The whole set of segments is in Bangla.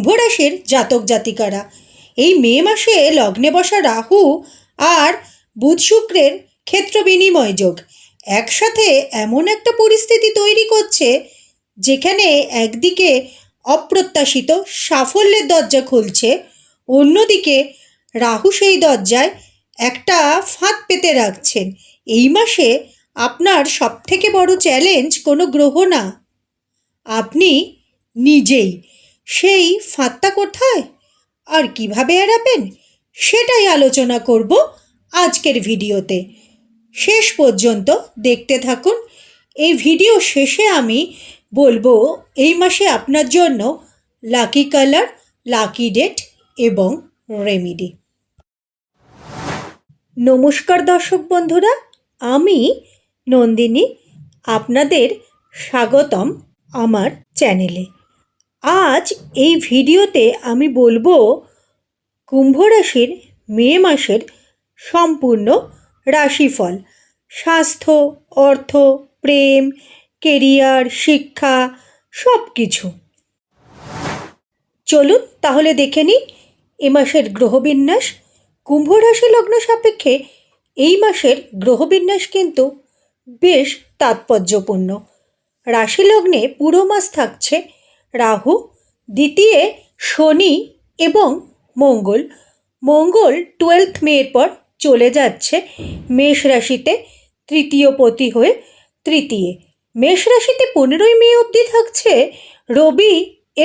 কুম্ভ রাশির জাতক জাতিকারা, এই মে মাসে লগ্নে বসা রাহু আর বুধ শুক্রের ক্ষেত্র বিনিময় যোগ একসাথে এমন একটা পরিস্থিতি তৈরি করছে যেখানে একদিকে অপ্রত্যাশিত সাফল্যের দরজা খুলছে, অন্যদিকে রাহু সেই দরজায় একটা ফাঁদ পেতে রাখছেন। এই মাসে আপনার সবথেকে বড় চ্যালেঞ্জ কোনো গ্রহ না, আপনি নিজেই। সেই ফাঁদটা কোথায় আর কিভাবে এড়াবেন সেটাই আলোচনা করব আজকের ভিডিওতে। শেষ পর্যন্ত দেখতে থাকুন। এই ভিডিও শেষে আমি বলবো এই মাসে আপনার জন্য লাকি কালার, লাকি ডেট এবং রেমেডি। নমস্কার দর্শক বন্ধুরা, আমি নন্দিনী, আপনাদের স্বাগতম আমার চ্যানেলে। আজ এই ভিডিওতে আমি বলবো কুম্ভ রাশির মে মাসের সম্পূর্ণ রাশিফল, স্বাস্থ্য, অর্থ, প্রেম, কেরিয়ার, শিক্ষা, সব কিছু। চলুন তাহলে দেখে নিই এ মাসের গ্রহবিন্যাস। কুম্ভ রাশি লগ্ন সাপেক্ষে এই মাসের গ্রহবিন্যাস কিন্তু বেশ তাৎপর্যপূর্ণ। রাশি লগ্নে পুরো মাস থাকছে রাহু, দ্বিতীয় শনি এবং মঙ্গল। মঙ্গল 12 মের পর চলে যাচ্ছে মেষ রাশিতে তৃতীয় পতি হয়ে তৃতীয়। মেষ রাশিতে 15 মে অবধি থাকছে রবি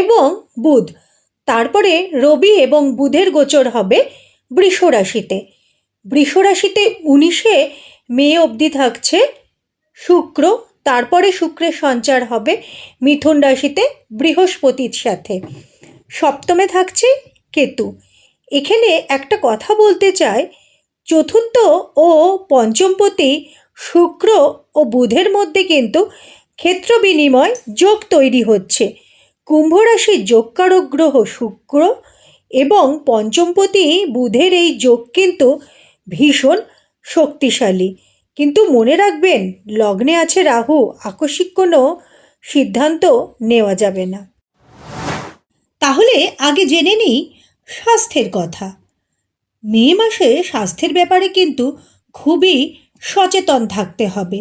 এবং বুধ। তারপরে রবি এবং বুধের গোচর হবে বৃষ রাশিতে। বৃষ রাশিতে 19 মে অবধি থাকছে শুক্র। তারপরে শুক্রের সঞ্চার হবে মিথুন রাশিতে বৃহস্পতির সাথে। সপ্তমে থাকছে কেতু। এখানে একটা কথা বলতে চাই, চতুর্থ ও পঞ্চমপতি শুক্র ও বুধের মধ্যে কিন্তু ক্ষেত্র বিনিময় যোগ তৈরি হচ্ছে। কুম্ভ রাশির যোগকারক গ্রহ শুক্র এবং পঞ্চমপতি বুধের এই যোগ কিন্তু ভীষণ শক্তিশালী। কিন্তু মনে রাখবেন, লগ্নে আছে রাহু, আকস্মিক কোনো সিদ্ধান্ত নেওয়া যাবে না। তাহলে আগে জেনে নিই স্বাস্থ্যের কথা। মে মাসে স্বাস্থ্যের ব্যাপারে কিন্তু খুবই সচেতন থাকতে হবে।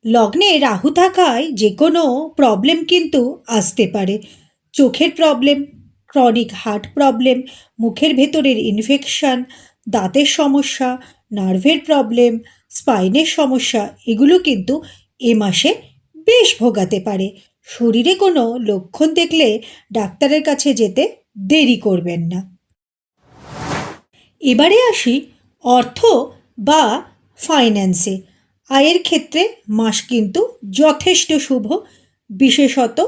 লগ্নে রাহু থাকায় যে কোনো প্রবলেম কিন্তু আসতে পারে। চোখের প্রবলেম, ক্রনিক হার্ট প্রবলেম, মুখের ভেতরের ইনফেকশান, দাঁতের সমস্যা, নার্ভের প্রবলেম, স্পাইনের সমস্যা, এগুলো কিন্তু এ মাসে বেশ ভোগাতে পারে। শরীরে কোনো লক্ষণ দেখলে ডাক্তারের কাছে যেতে দেরি করবেন না। এবারে আসি অর্থ বা ফাইন্যান্সে। আয়ের ক্ষেত্রে মাস কিন্তু যথেষ্ট শুভ, বিশেষত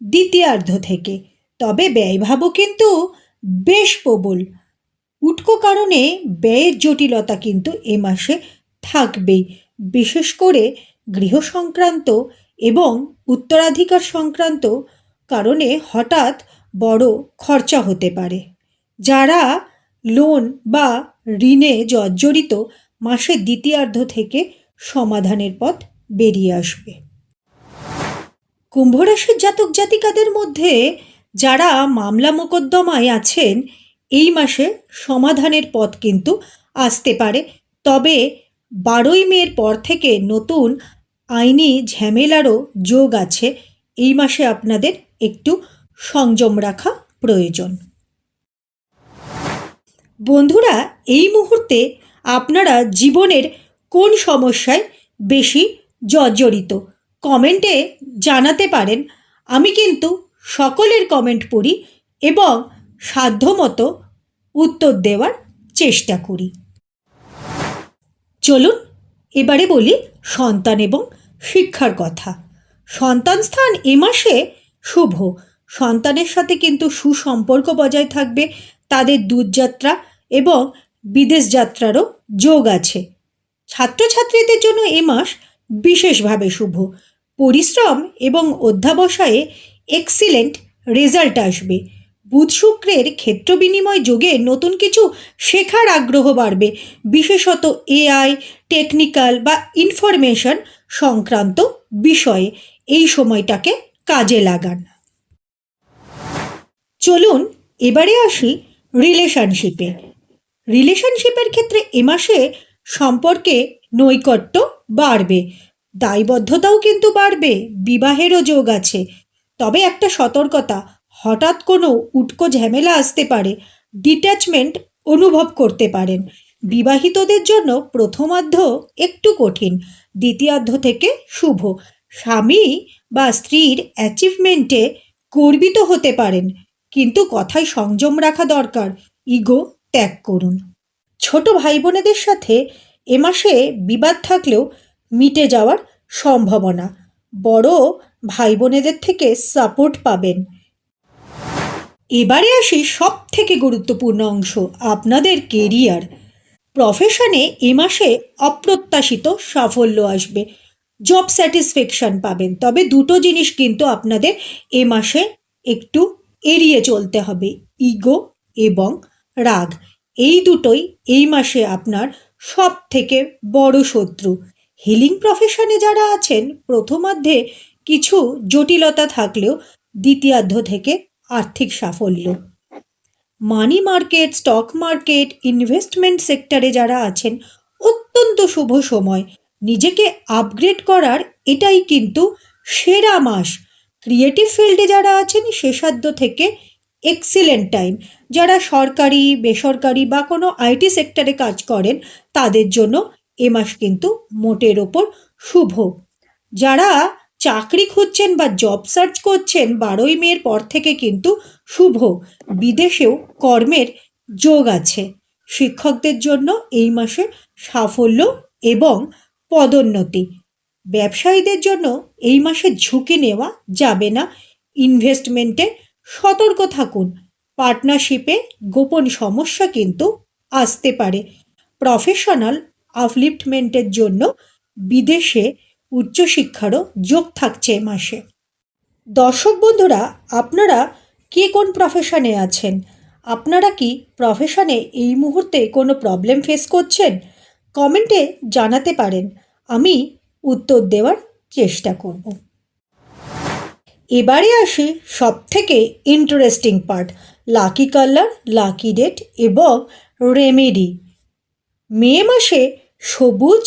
দ্বিতীয়ার্ধ থেকে। তবে ব্যয়ভাবও কিন্তু বেশ প্রবল। উটকো কারণে ব্যয়ের জটিলতা কিন্তু এ মাসে থাকবেই। বিশেষ করে গৃহ সংক্রান্ত এবং উত্তরাধিকার সংক্রান্ত কারণে হঠাৎ বড় খরচা হতে পারে। যারা লোন বা ঋণে জর্জরিত, মাসের দ্বিতীয়ার্ধ থেকে সমাধানের পথ বেরিয়ে আসবে। কুম্ভ রাশির জাতক জাতিকাদের মধ্যে যারা মামলা মোকদ্দমায় আছেন, এই মাসে সমাধানের পথ কিন্তু আসতে পারে। তবে 12 মের পর থেকে নতুন আইনি ঝামেলারও যোগ আছে। এই মাসে আপনাদের একটু সংযম রাখা প্রয়োজন। বন্ধুরা, এই মুহূর্তে আপনারা জীবনের কোন সমস্যায় বেশি জর্জরিত কমেন্টে জানাতে পারেন। আমি কিন্তু সকলের কমেন্ট পড়ি এবং সাধ্যমতো উত্তর দেওয়ার চেষ্টা করি। চলুন এবারে বলি সন্তান এবং শিক্ষার কথা। সন্তান স্থান এ মাসে শুভ। সন্তানের সাথে কিন্তু সুসম্পর্ক বজায় থাকবে। তাদের দূরযাত্রা এবং বিদেশ যাত্রারও যোগ আছে। ছাত্রছাত্রীদের জন্য এ মাস বিশেষভাবে শুভ। পরিশ্রম এবং অধ্যাবসায়ে এক্সিলেন্ট রেজাল্ট আসবে। বুধ শুক্রের ক্ষেত্র বিনিময় যোগে নতুন কিছু শেখার আগ্রহ বাড়বে। বিশেষত এআই, টেকনিক্যাল বা ইনফরমেশন সংক্রান্ত বিষয়ে এই সময়টাকে কাজে লাগান। চলুন এবারে আসি রিলেশনশিপে। রিলেশনশিপের ক্ষেত্রে এ মাসে সম্পর্কে নৈকট্য বাড়বে, দায়বদ্ধতাও কিন্তু বাড়বে, বিবাহেরও যোগ আছে। তবে একটা সতর্কতা, হঠাৎ কোনো উটকো ঝামেলা আসতে পারে, ডিট্যাচমেন্ট অনুভব করতে পারেন। বিবাহিতদের জন্য প্রথমার্ধ একটু কঠিন, দ্বিতীয়ার্ধ থেকে শুভ। স্বামী বা স্ত্রীর অ্যাচিভমেন্টে গর্বিত হতে পারেন, কিন্তু কথায় সংযম রাখা দরকার, ইগো ত্যাগ করুন। ছোট ভাই বোনেদের সাথে এ মাসে বিবাদ থাকলেও মিটে যাওয়ার সম্ভাবনা, বড় ভাই বোনেদের থেকে সাপোর্ট পাবেন। এবারে আসি সব থেকে গুরুত্বপূর্ণ অংশ, আপনাদের কেরিয়ার। প্রফেশনে এ মাসে অপ্রত্যাশিত সাফল্য আসবে, জব স্যাটিসফ্যাকশন পাবেন। তবে দুটো জিনিস কিন্তু আপনাদের এ মাসে একটু এড়িয়ে চলতে হবে, ইগো এবং রাগ। এই দুটোই এই মাসে আপনার সব থেকে বড় শত্রু। হিলিং প্রফেশনে যারা আছেন, প্রথমার্ধে কিছু জটিলতা থাকলেও দ্বিতীয়ার্ধ থেকে আর্থিক সাফল্য। Money market, stock market, investment সেক্টরে যারা আছেন, অত্যন্ত শুভ সময়। নিজেকে আপগ্রেড করার এটাই কিন্তু সেরা মাস। ক্রিয়েটিভ ফিল্ডে যারা আছেন, শেষার্ধ থেকে এক্সিলেন্ট টাইম। যারা সরকারি, বেসরকারি বা কোনো আইটি সেক্টরে কাজ করেন, তাদের জন্য এ মাস কিন্তু মোটের ওপর শুভ। যারা চাকরি খুঁজছেন বা জব সার্চ করছেন, 12ই মের পর থেকে কিন্তু শুভ। বিদেশেও কর্মের যোগ আছে। শিক্ষকদের জন্য এই মাসে সাফল্য এবং পদোন্নতি। ব্যবসায়ীদের জন্য এই মাসে ঝুঁকি নেওয়া যাবে না, ইনভেস্টমেন্টে সতর্ক থাকুন। পার্টনারশিপে গোপন সমস্যা কিন্তু আসতে পারে। প্রফেশনাল আপলিফটমেন্টের জন্য বিদেশে উচ্চশিক্ষারও যোগ থাকছে এ মাসে। দর্শক বন্ধুরা, আপনারা কে কোন প্রফেশনে আছেন? আপনারা কি প্রফেশনে এই মুহূর্তে কোনো প্রবলেম ফেস করছেন? কমেন্টে জানাতে পারেন, আমি উত্তর দেওয়ার চেষ্টা করব। এবারে আসি সব থেকে interesting part, lucky colour, lucky date এবং রেমেডি। মে মাসে সবুজ,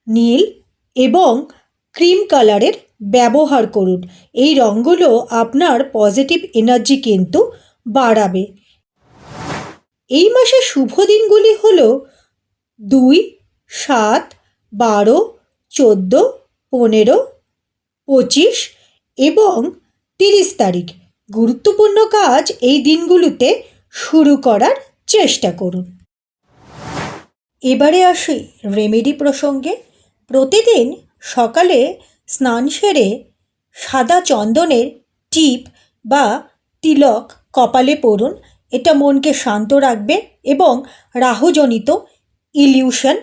নীল এবং ক্রিম কালারের ব্যবহার করুন। এই রঙগুলো আপনার পজিটিভ এনার্জি কিন্তু বাড়াবে। এই মাসে শুভ দিনগুলি হল 2, 7, 12, 14, 15, 25 এবং 30 তারিখ। গুরুত্বপূর্ণ কাজ এই দিনগুলোতে শুরু করার চেষ্টা করুন। এবারে আসি রেমেডি প্রসঙ্গে। প্রতিদিন সকালে স্নান সেরে সাদা চন্দনের টিপ বা তিলক কপালে পরুন। এটা মনকে শান্ত রাখবে এবং রাহুজনিত ইলিউশন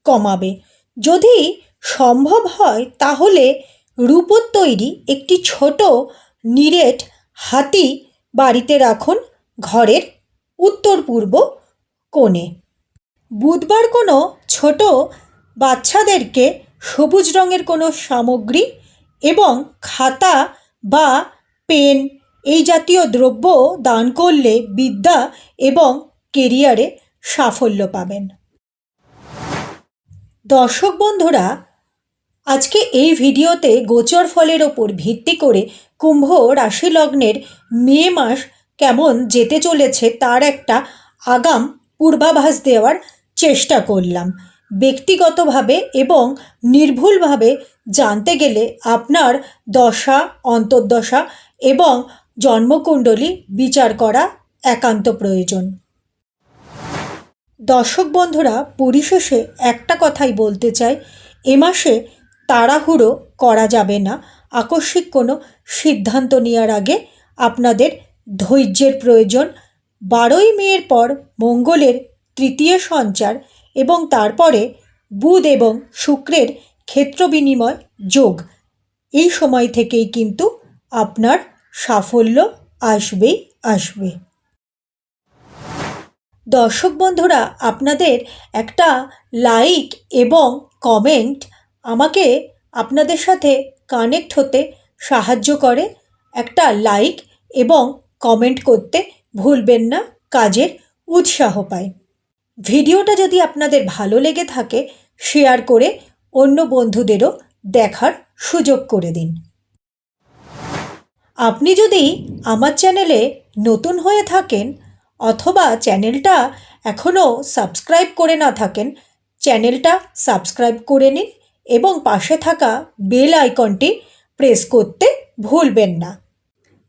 কমাবে। যদি সম্ভব হয় তাহলে রূপোর তৈরি একটি ছোট নিরেট হাতি বাড়িতে রাখুন, ঘরের উত্তর পূর্ব কোণে। বুধবার কোনো ছোট বাচ্চাদেরকে সবুজ রঙের কোনো সামগ্রী এবং খাতা বা পেন এই জাতীয় দ্রব্য দান করলে বিদ্যা এবং কেরিয়ারে সাফল্য পাবেন। দর্শক বন্ধুরা, আজকে এই ভিডিওতে গোচর ফলের ওপর ভিত্তি করে কুম্ভ রাশি লগ্নের মে মাস কেমন যেতে চলেছে তার একটা আগাম পূর্বাভাস দেওয়ার চেষ্টা করলাম। ব্যক্তিগতভাবে এবং নির্ভুলভাবে জানতে গেলে আপনার দশা, অন্তর্দশা এবং জন্মকুণ্ডলী বিচার করা একান্ত প্রয়োজন। দর্শক বন্ধুরা, পরিশেষে একটা কথাই বলতে চাই, এ মাসে তাড়াহুড়ো করা যাবে না। আকস্মিক কোনো সিদ্ধান্ত নেওয়ার আগে আপনাদের ধৈর্যের প্রয়োজন। 12ই মের পর মঙ্গলের তৃতীয় সঞ্চার এবং তারপরে বুধ এবং শুক্রের ক্ষেত্র বিনিময় যোগ, এই সময় থেকেই কিন্তু আপনার সাফল্য আসবেই আসবে। দর্শক বন্ধুরা, আপনাদের একটা লাইক এবং কমেন্ট আমাকে আপনাদের সাথে কানেক্ট হতে সাহায্য করে। একটা লাইক এবং কমেন্ট করতে ভুলবেন না, কাজের উৎসাহ পায়। ভিডিওটা যদি আপনাদের ভালো লেগে থাকে শেয়ার করে অন্য বন্ধুদেরও দেখার সুযোগ করে দিন। আপনি যদি আমার চ্যানেলে নতুন হয়ে থাকেন অথবা চ্যানেলটা এখনও সাবস্ক্রাইব করে না থাকেন, চ্যানেলটা সাবস্ক্রাইব করে নিন এবং পাশে থাকা বেল আইকনটি প্রেস করতে ভুলবেন না।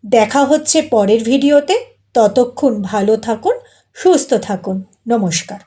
দেখা হচ্ছে পরের ভিডিওতে। ততক্ষণ ভালো থাকুন, সুস্থ থাকুন। নমস্কার।